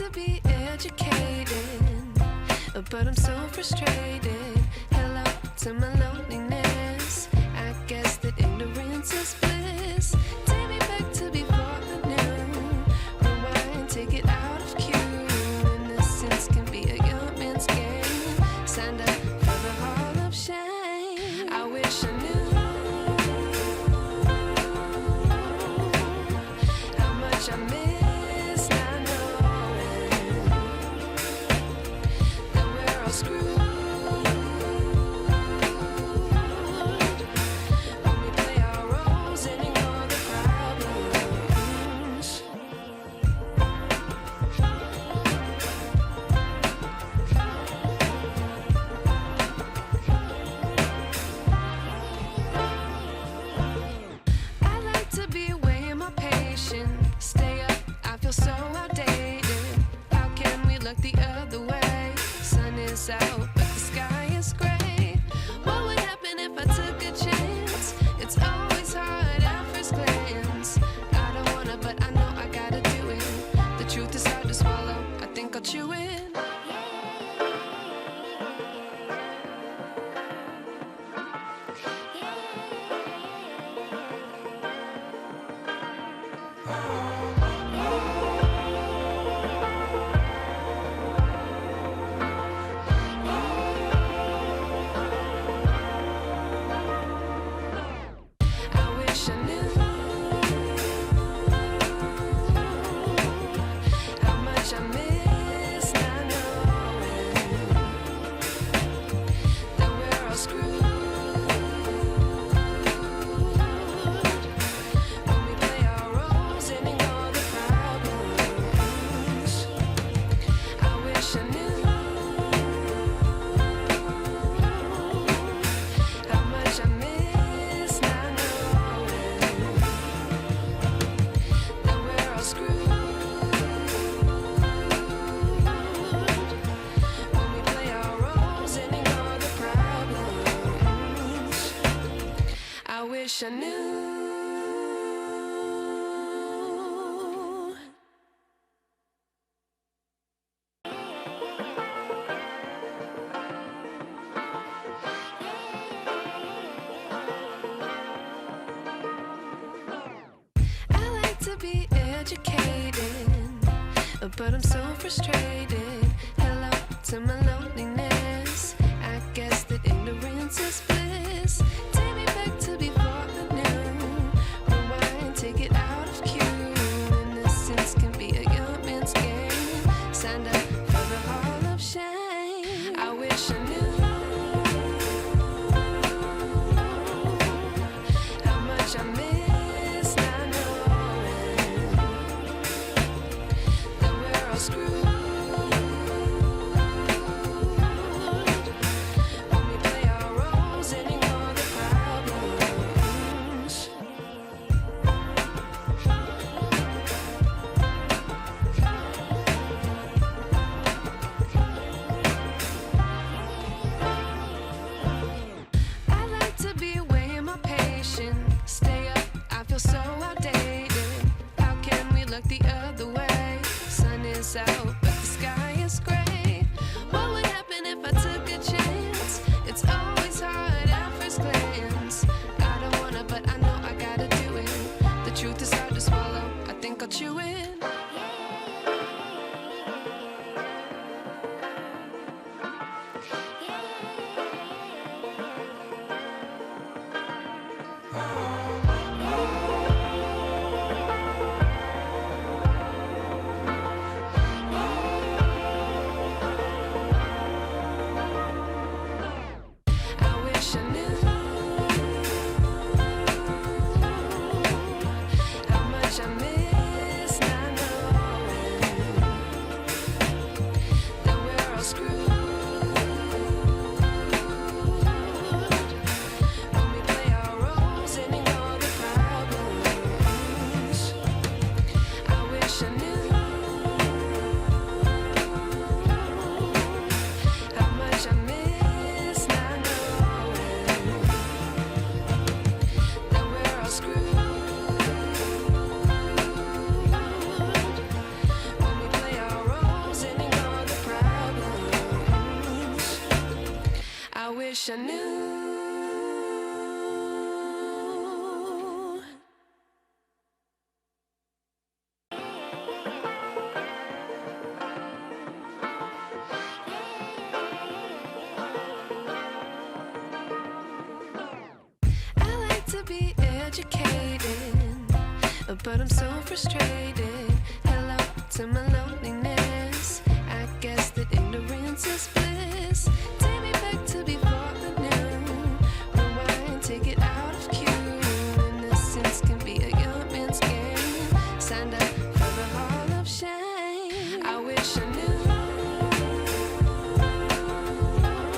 to be educated, but I'm so frustrated. Hello to my loneliness. I guess that ignorance is bliss. Take me back to before I knew. Rewind, take it out of cue. Innocence can be a young man's game. Signed up for the hall of shame. I wish I knew how much I miss not knowing that we're all screwed. Stay up, I feel so outdated. How can we look the other way? Sun is out, but the sky is gray. What would happen if I took a chance? It's always hard at first glance. I don't wanna, but I know I gotta do it. The truth is hard to swallow, I think I'll chew it. I wish I knew. I like to be educated, but I'm so frustrated. Hello to my loneliness. I guess that ignorance is bliss. Take me back to before I knew. Rewind, take it out of cue. Innocence can be a young man's game. Signed up for the hall of shame. I wish I knew how much I miss not knowing that we're all screwed. Stay up, I feel so outdated. How can we look the other way? Sun is out, but the sky is gray. What would happen if I took a chance? It's always hard at first glance. I don't wanna, but I know I gotta do it. The truth is hard to swallow, I think I'll chew it. I knew. I like to be educated, but I'm so frustrated. Hello to my loneliness. I guess that ignorance is bliss. Take me back to before the new. Rewind, take it out of cue. Innocence can be a young man's game. Signed up for the hall of shame. I wish I knew.